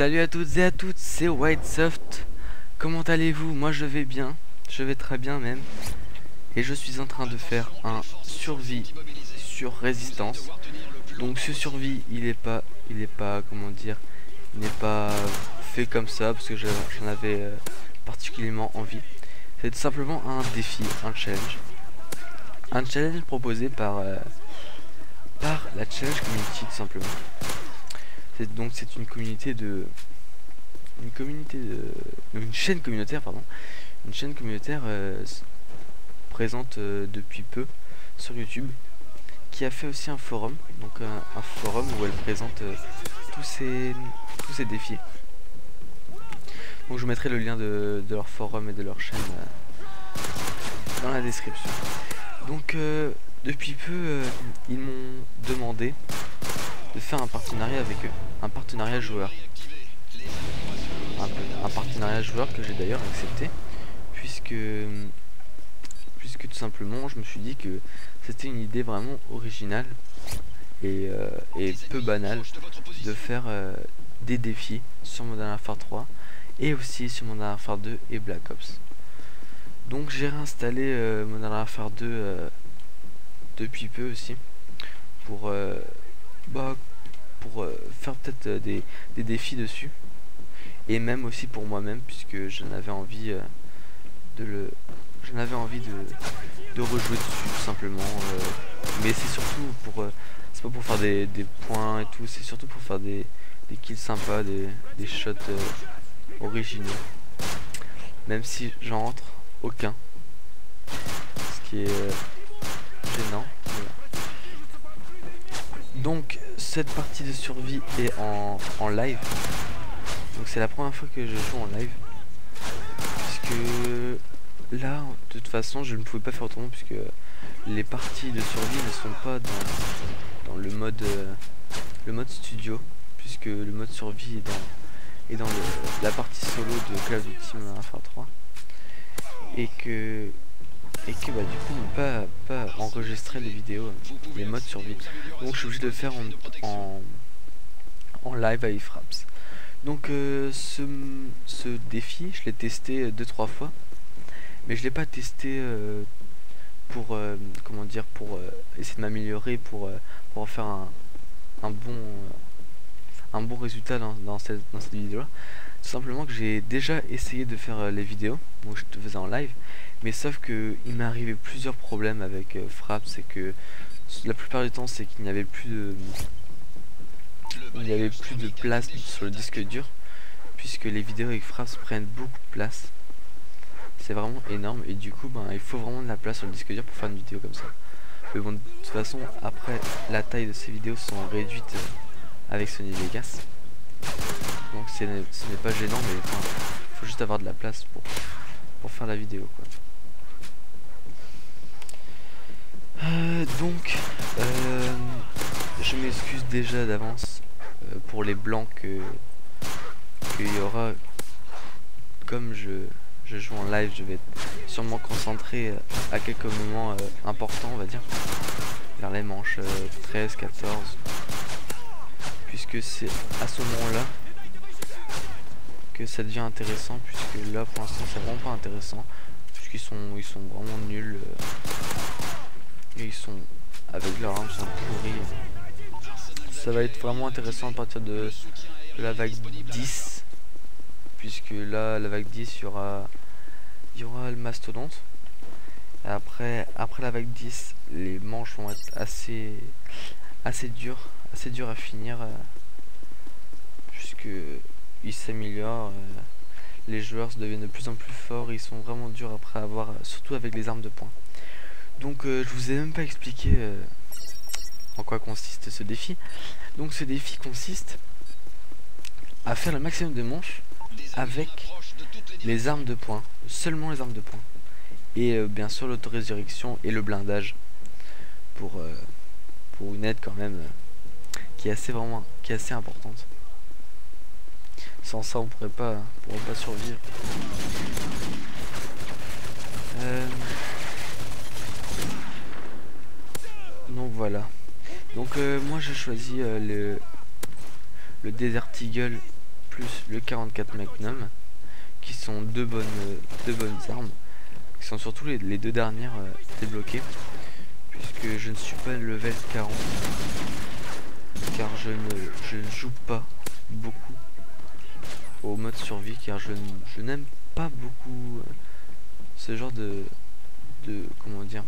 Salut à toutes et à toutes, c'est Whitesoft. Comment allez-vous? Moi je vais bien, je vais très bien même. Et je suis en train de faire un survie sur résistance. Donc ce survie, comment dire, il n'est pas fait comme ça parce que j'en avais particulièrement envie. C'est tout simplement un défi, un challenge. Un challenge proposé par la Challenge Community tout simplement. C'est une chaîne communautaire, pardon, une chaîne communautaire présente depuis peu sur YouTube, qui a fait aussi un forum, donc un forum où elle présente tous ces défis. Donc je mettrai le lien de leur forum et de leur chaîne dans la description. Donc depuis peu ils m'ont demandé de faire un partenariat avec eux, un partenariat joueur. Un partenariat joueur que j'ai d'ailleurs accepté, puisque tout simplement je me suis dit que c'était une idée vraiment originale et peu banale de faire des défis sur Modern Warfare 3 et aussi sur Modern Warfare 2 et Black Ops. Donc j'ai réinstallé Modern Warfare 2 depuis peu aussi pour faire peut-être des défis dessus, et même aussi pour moi-même, puisque j'en avais envie de rejouer dessus tout simplement, mais c'est surtout pour c'est pas pour faire des points et tout, c'est surtout pour faire des kills sympas, des shots originaux, même si j'en rentre aucun, ce qui est gênant. Voilà. Donc cette partie de survie est en live. Donc c'est la première fois que je joue en live, puisque là de toute façon je ne pouvais pas faire autrement, puisque les parties de survie ne sont pas dans le mode studio, puisque le mode survie est dans la partie solo de Call of Duty Modern Warfare 3, et que du coup on peut pas enregistrer les vidéos, les modes survie, donc je suis obligé de le faire en live avec Fraps. Donc ce défi je l'ai testé 2-3 fois, mais je l'ai pas testé pour comment dire, pour essayer de m'améliorer, pour faire un bon résultat dans cette vidéo là. Tout simplement que j'ai déjà essayé de faire les vidéos, donc je te faisais en live, mais sauf que il m'est arrivé plusieurs problèmes avec Fraps. C'est que la plupart du temps c'est qu'il n'y avait plus de place sur le disque dur, puisque les vidéos avec Fraps prennent beaucoup de place. C'est vraiment énorme, et du coup il faut vraiment de la place sur le disque dur pour faire une vidéo comme ça. Mais bon, de toute façon après la taille de ces vidéos sont réduites avec Sony Vegas, donc ce n'est pas gênant, mais il faut juste avoir de la place pour faire la vidéo, quoi. Donc je m'excuse déjà d'avance pour les blancs qu'il y aura. Comme je joue en live, je vais être sûrement concentré à quelques moments importants, on va dire, vers les manches 13, 14, puisque c'est à ce moment-là que ça devient intéressant, puisque là pour l'instant c'est vraiment pas intéressant, puisqu'ils sont vraiment nuls, et ils sont, avec leurs armes, sont pourris. Ça va être vraiment intéressant à partir de la vague 10, puisque là la vague 10 il y aura le mastodonte. Et après la vague 10, les manches vont être assez dures à finir, puisque ils s'améliorent, les joueurs se deviennent de plus en plus forts, et ils sont vraiment durs après avoir, surtout avec les armes de poing. Donc je vous ai même pas expliqué en quoi consiste ce défi. Donc ce défi consiste à faire le maximum de manches avec les armes de poing, seulement les armes de poing, et bien sûr l'auto-résurrection et le blindage pour une aide quand même qui est assez importante. Sans ça on pourrait pas survivre. Donc voilà. Donc moi j'ai choisi le Desert Eagle plus le 44 Magnum, qui sont deux bonnes armes, qui sont surtout les deux dernières débloquées, puisque je ne suis pas level 40, car je ne joue pas beaucoup au mode survie, car je n'aime pas beaucoup ce genre de comment dire,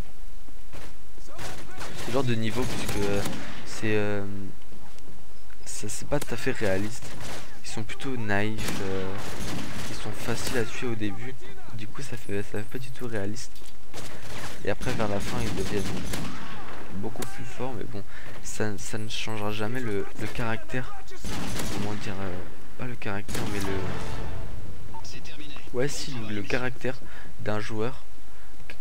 ce genre de niveau, puisque c'est pas tout à fait réaliste. Ils sont plutôt naïfs, ils sont faciles à tuer au début, du coup ça fait pas du tout réaliste. Et après vers la fin ils deviennent beaucoup plus forts, mais bon, ça ne changera jamais le caractère, comment dire, pas le caractère mais ouais si, le caractère d'un joueur,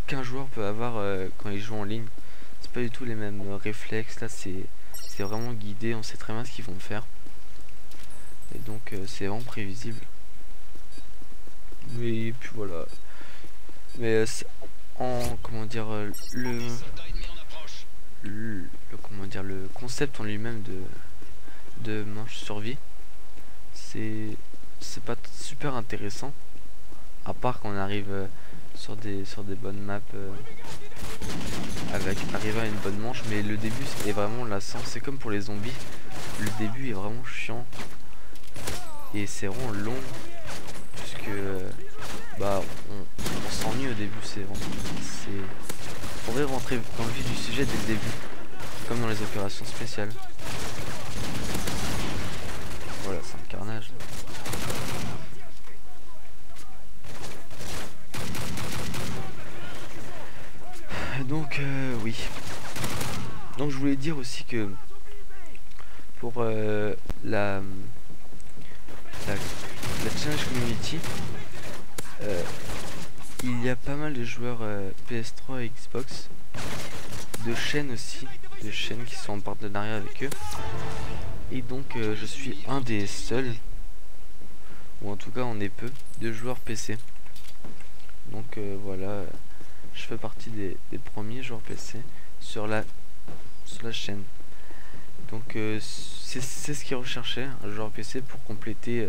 qu'un joueur peut avoir quand il joue en ligne. C'est pas du tout les mêmes réflexes, là c'est vraiment guidé, on sait très bien ce qu'ils vont faire. Et donc c'est vraiment prévisible. Mais puis voilà. Mais en comment dire comment dire, le concept en lui-même de manche survie, c'est pas super intéressant, à part qu'on arrive sur des bonnes maps avec arriver à une bonne manche. Mais le début est vraiment lassant, c'est comme pour les zombies, le début est vraiment chiant et c'est vraiment long, puisque bah on s'ennuie au début. Faudrait rentrer dans le vif du sujet dès le début, comme dans les opérations spéciales. Voilà, c'est un carnage. Donc oui. Donc je voulais dire aussi que pour la Challenge Community, il y a pas mal de joueurs PS3 et Xbox, de chaînes aussi, de chaînes qui sont en partenariat avec eux. Et donc je suis un des seuls, ou en tout cas on est peu, de joueurs PC. Donc voilà, je fais partie des premiers joueurs PC sur la chaîne. Donc c'est ce qu'ils recherchaient, un joueur PC pour compléter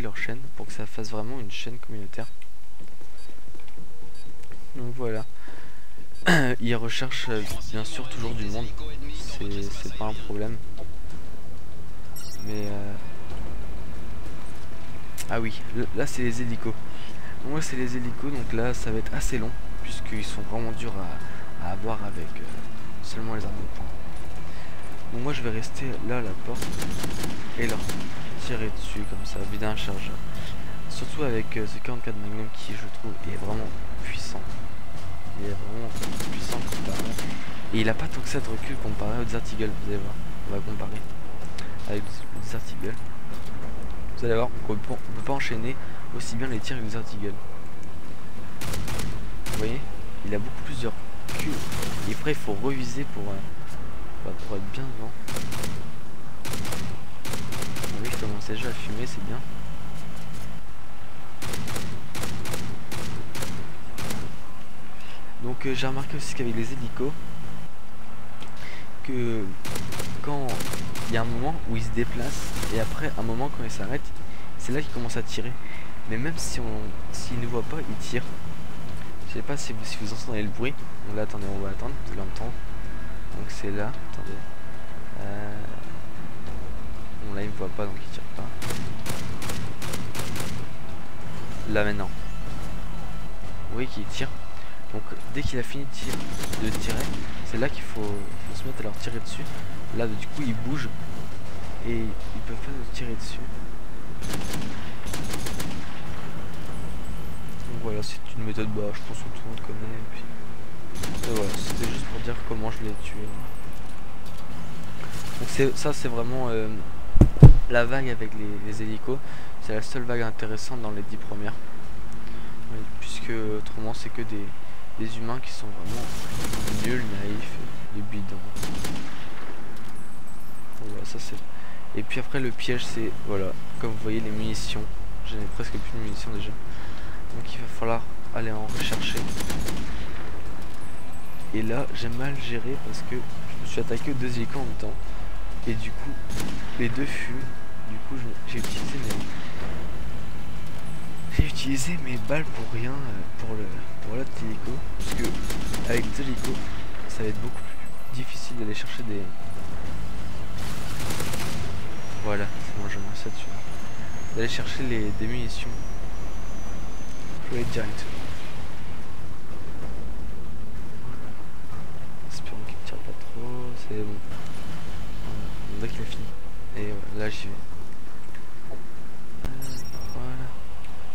leur chaîne, pour que ça fasse vraiment une chaîne communautaire. Donc voilà. Ils recherchent bien sûr toujours du monde, c'est pas un problème. Mais ah oui, là c'est les hélicos. Moi c'est les hélicos, donc là ça va être assez long, puisqu'ils sont vraiment durs à avoir avec seulement les armes de poing. Donc moi je vais rester là à la porte et leur tirer dessus comme ça, vider un chargeur. Surtout avec ce 44 Magnum qui, je trouve, est vraiment puissant. Il est vraiment puissant comparé. Et il a pas tant que ça de recul comparé au Desert Eagle, vous allez voir. On va comparer avec le Desert Eagle. Vous allez voir qu'on peut pas enchaîner aussi bien les tirs que le Desert Eagle. Vous voyez, il a beaucoup plus de recul. Et après il faut reviser pour être bien devant. Vous voyez, je commence déjà à fumer, c'est bien. Donc j'ai remarqué aussi qu'avec les hélicos, que quand il y a un moment où ils se déplacent et après un moment quand ils s'arrêtent, c'est là qu'ils commencent à tirer. Mais même si s'ils ne voient pas, ils tirent. Je sais pas si vous entendez le bruit. Donc là attendez, on va attendre, vous allez entendre. Donc c'est là, attendez. Bon là il ne voit pas donc il tire pas. Là maintenant. Vous voyez qu'il tire. Donc dès qu'il a fini de tirer, c'est là qu'il faut se mettre à leur tirer dessus. Là du coup ils bougent et ils peuvent pas nous tirer dessus. Donc voilà, c'est une méthode, bah je pense que tout le monde connaît. Et puis voilà, c'était juste pour dire comment je l'ai tué. Donc ça c'est vraiment la vague avec les hélicos. C'est la seule vague intéressante dans les 10 premières. Oui, puisque autrement c'est que des humains qui sont vraiment nuls, naïfs, des bidons. Voilà, ça c'est. Et puis après le piège c'est, voilà, comme vous voyez les munitions. J'en ai presque plus de munitions déjà. Donc il va falloir aller en rechercher. Et là j'ai mal géré parce que je me suis attaqué aux deux hélicos en même temps. Et du coup les deux fument Du coup j'ai utilisé mes balles pour rien pour l'autre hélico. Parce que avec des hélicos ça va être beaucoup plus difficile d'aller chercher des... Voilà, c'est bon, je me ça dessus. D'aller chercher des munitions. Faut aller direct. Espérons qu'il ne tire pas trop, c'est bon. Voilà, on dirait qu'il a fini. Et voilà, là j'y vais. Voilà.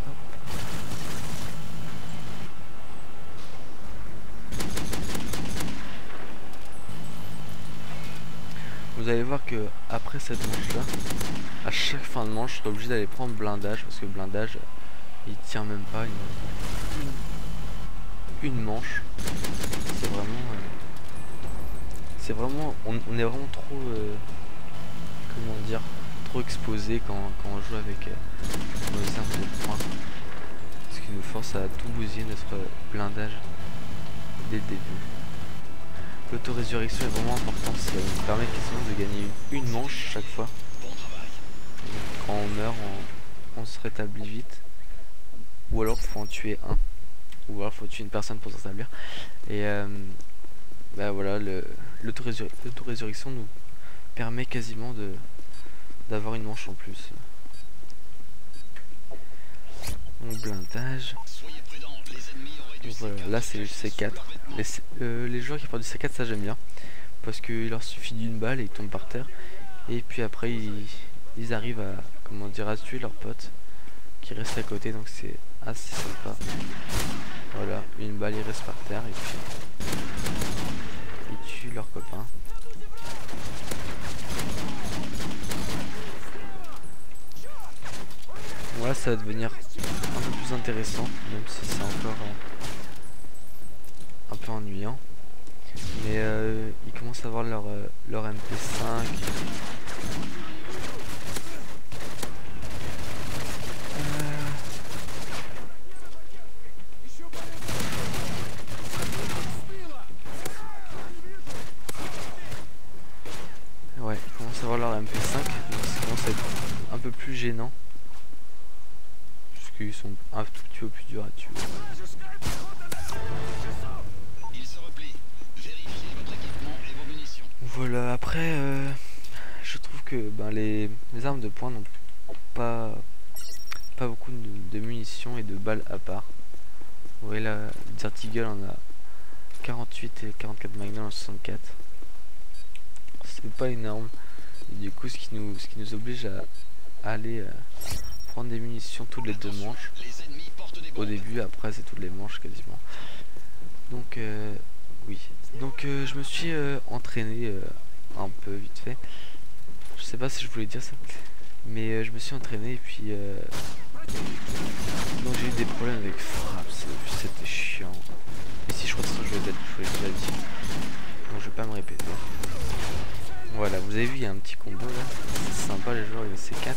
Hop. Vous allez voir que après cette manche là, à chaque fin de manche, je serai obligé d'aller prendre blindage parce que blindage il tient même pas une manche. C'est vraiment on est vraiment trop comment dire, trop exposé quand on joue avec nos armes de poing, ce qui nous force à tout bousiller notre blindage dès le début. L'autorésurrection est vraiment importante, ça nous permet quasiment de gagner une manche chaque fois. Quand on meurt, on se rétablit vite. Ou alors faut en tuer un. Ou alors faut tuer une personne pour s'en rétablir. Et bah voilà, l'autorésurrection nous permet quasiment d'avoir une manche en plus. Mon blindage. Donc voilà, là c'est le C4. Les joueurs qui portent du C4, ça j'aime bien. Parce qu'il leur suffit d'une balle et ils tombent par terre. Et puis après ils arrivent à, comment dire, à tuer leurs potes qui restent à côté, donc c'est assez sympa. Voilà, une balle, ils restent par terre et puis ils tuent leurs copains. Voilà, ça va devenir un peu plus intéressant, même si c'est encore un peu ennuyant. Mais ils commencent à avoir leur MP5. Ouais, ils commencent à avoir leur MP5, donc ça commence à être un peu plus gênant. Parce qu'ils sont un tout petit peu plus durs à tuer. Voilà, après, je trouve que ben, les armes de poing n'ont pas beaucoup de munitions et de balles à part. Vous voyez là, Dirty Eagle en a 48 et 44 Magnum en 64. C'est pas énorme. Et du coup, ce qui nous oblige à aller prendre des munitions toutes les 2 manches. Au début, après c'est toutes les manches quasiment. Donc oui. Donc je me suis entraîné un peu vite fait. Je sais pas si je voulais dire ça, mais je me suis entraîné et puis donc j'ai eu des problèmes avec frappe, c'était chiant. Et si je crois que je l'ai déjà dit, donc je vais pas me répéter. Voilà, vous avez vu, il y a un petit combo là, c'est sympa les joueurs avec C4.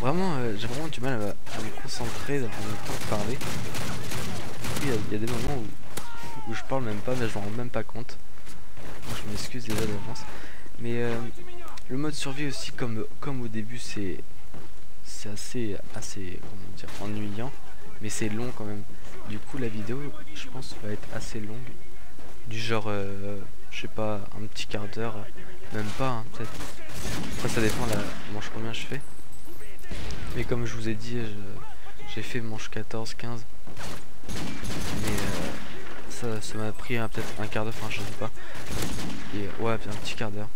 Vraiment, j'ai vraiment du mal à me concentrer dans le temps de parler. Il y a des moments où je parle même pas, mais je m'en rends même pas compte. Donc je m'excuse déjà d'avance. Mais le mode survie aussi, comme au début, c'est assez comment dire, ennuyant, mais c'est long quand même. Du coup, la vidéo, je pense, va être assez longue. Du genre, je sais pas, un petit quart d'heure, même pas, hein, peut-être. Après, ça dépend la manche combien je fais. Mais comme je vous ai dit, j'ai fait manche 14, 15. Mais ça m'a pris peut-être un quart d'heure, enfin je sais pas. Et ouais, un petit quart d'heure.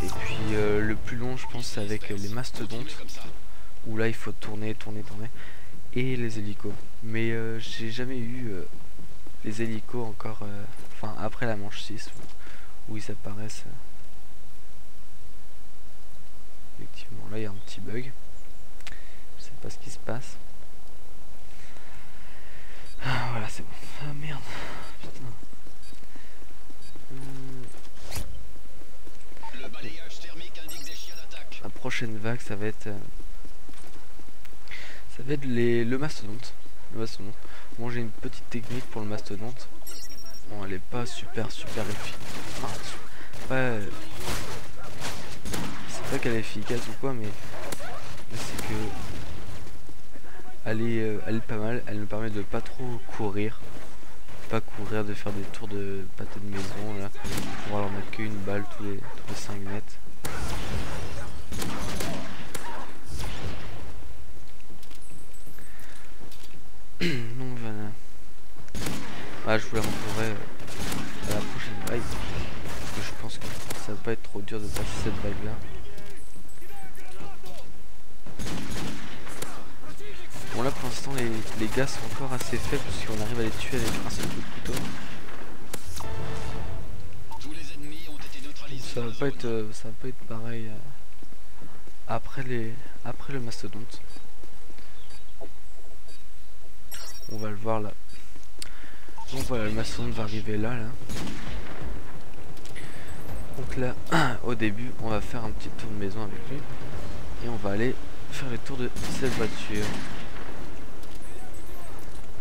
Et puis le plus long, je pense, c'est avec les mastodontes. Où là, il faut tourner. Et les hélicos. Mais j'ai jamais eu les hélicos encore, enfin après la manche 6, où ils apparaissent. effectivement là il y a un petit bug. Je sais pas ce qui se passe. Ah, voilà, c'est bon. Ah merde. Putain. Le balayage thermique indique des chiens d'attaque. La prochaine vague, ça va être le mastodonte. Bon, j'ai une petite technique pour le mastodonte. Bon, elle est pas super efficace. Ouais, c'est pas qu'elle est efficace ou quoi, mais c'est que elle est pas mal. Elle me permet de pas trop courir. De faire des tours de pâté de maison là, pour leur mettre qu'une balle tous les 5 mètres. Donc voilà. Ah, je vous la montrerai à la prochaine vague. Parce que je pense que ça va pas être trop dur de passer cette vague là. Bon là pour l'instant les gars sont encore assez faibles puisqu'on arrive à les tuer avec un seul coup de couteau. Tous les ennemis ont été neutralisés. Ça va pas être pareil après le mastodonte. On va le voir là. Donc voilà, le mastodonte va arriver là. Donc là, au début, on va faire un petit tour de maison avec lui. Et on va aller faire les tours de cette voiture.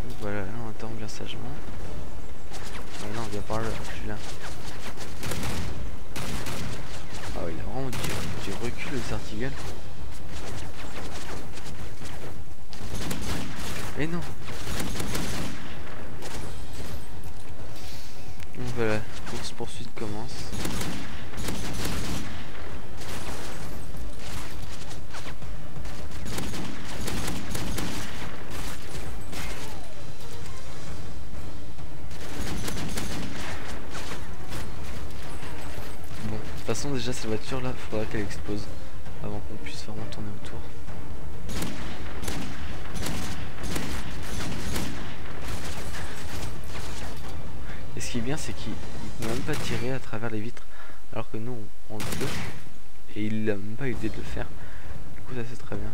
Donc voilà, là on attend bien sagement. Maintenant on vient par là, je suis là. Ah oui, il a vraiment du recul le Zartigal. Mais non. Donc voilà, course poursuite commence. Bon, de toute façon déjà cette voiture là, il faudra qu'elle explose avant qu'on puisse vraiment tourner autour. Et ce qui est bien, c'est qu'il ne peut même pas tirer à travers les vitres, alors que nous on le peut, et il n'a même pas eu l'idée de le faire. Du coup ça c'est très bien.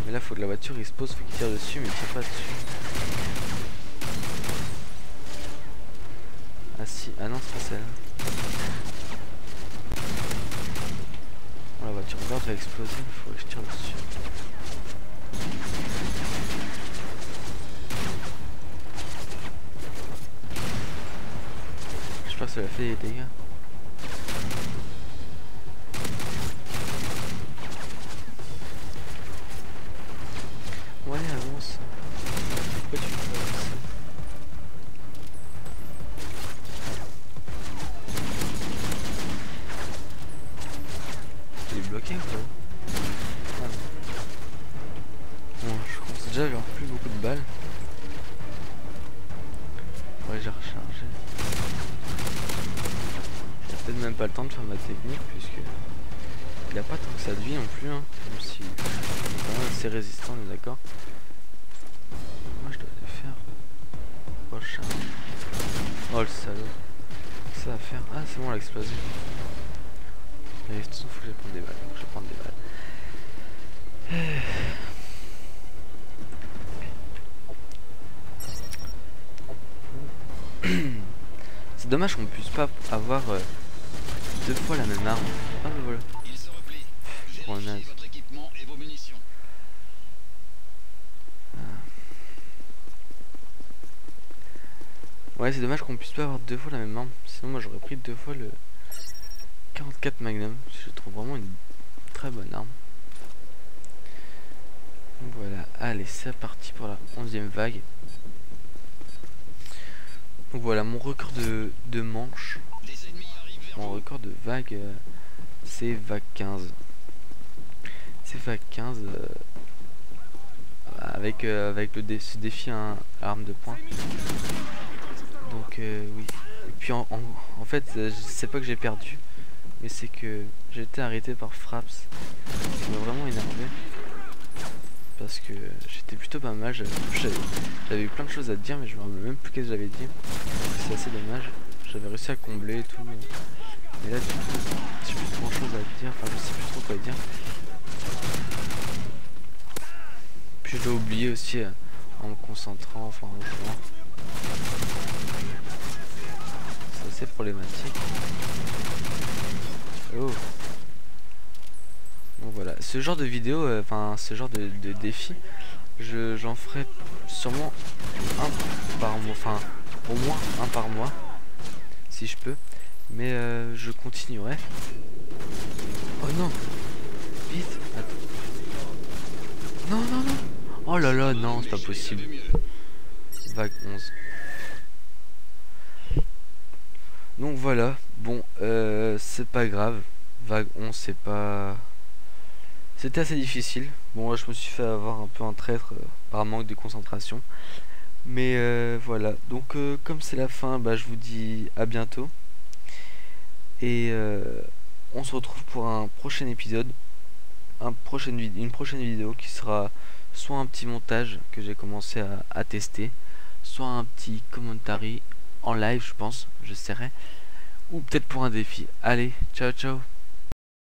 Mais là faut que la voiture il se pose, faut qu'il tire dessus, mais il tire pas dessus. Ah si, ah non c'est pas celle-là. Bon, la voiture verte va exploser, il faut que je tire dessus. J'espère que ça l'a fait des dégâts. Ouais, avance. Pourquoi tu fais ça? Il est bloqué ou quoi? Ah, bon, je pense déjà avoir plus beaucoup de balles. Ouais, j'ai rechargé. J'ai peut-être même pas le temps de faire ma technique puisque il a pas tant que ça de vie non plus, hein, même si il est quand même assez résistant, on est d'accord. Moi je dois le faire. Recharge. Oh le salaud. Ça va faire. Ah c'est bon, elle a explosé. Mais de toute façon faut que je prenne des balles. Donc je vais prendre des balles. C'est dommage qu'on puisse pas avoir deux fois la même arme. Ah bah voilà. Il se replie. Vérifiez votre équipement et vos munitions. Ouais, c'est dommage qu'on puisse pas avoir deux fois la même arme. Sinon moi j'aurais pris deux fois le 44 Magnum. Je trouve vraiment une très bonne arme. Donc voilà, allez c'est parti pour la 11e vague. Donc voilà, mon record de manche. Mon record de vague, c'est vague 15. C'est vague 15 avec ce défi à arme de poing. Donc oui. Et puis en fait, c'est pas que j'ai perdu, mais c'est que j'ai été arrêté par Fraps. Ça m'a vraiment énervé. Parce que j'étais plutôt pas mal. J'avais eu plein de choses à te dire, mais je me rappelle même plus qu'est-ce que j'avais dit. C'est assez dommage. J'avais réussi à combler et tout. Mais là, du coup, j'ai plus grand chose à dire. Enfin, je sais plus trop quoi dire. Puis je dois oublier aussi en me concentrant, enfin en jouant. C'est assez problématique. Oh. Donc voilà, ce genre de vidéo, enfin ce genre de défi, j'en ferai sûrement un par mois, enfin au moins un par mois, si je peux. Mais je continuerai. Oh non, vite, attends. Non, non, non. Oh là là, non, c'est pas possible. Vague 11. Donc voilà, bon, c'est pas grave. Vague 11, c'est pas... C'était assez difficile. Bon, là, je me suis fait avoir un peu un traître par manque de concentration. Mais voilà, donc comme c'est la fin, bah, je vous dis à bientôt. Et on se retrouve pour un prochain épisode. Une prochaine vidéo qui sera soit un petit montage que j'ai commencé à tester, soit un petit commentary en live, je pense, j'essaierai, ou peut-être pour un défi. Allez, ciao ciao.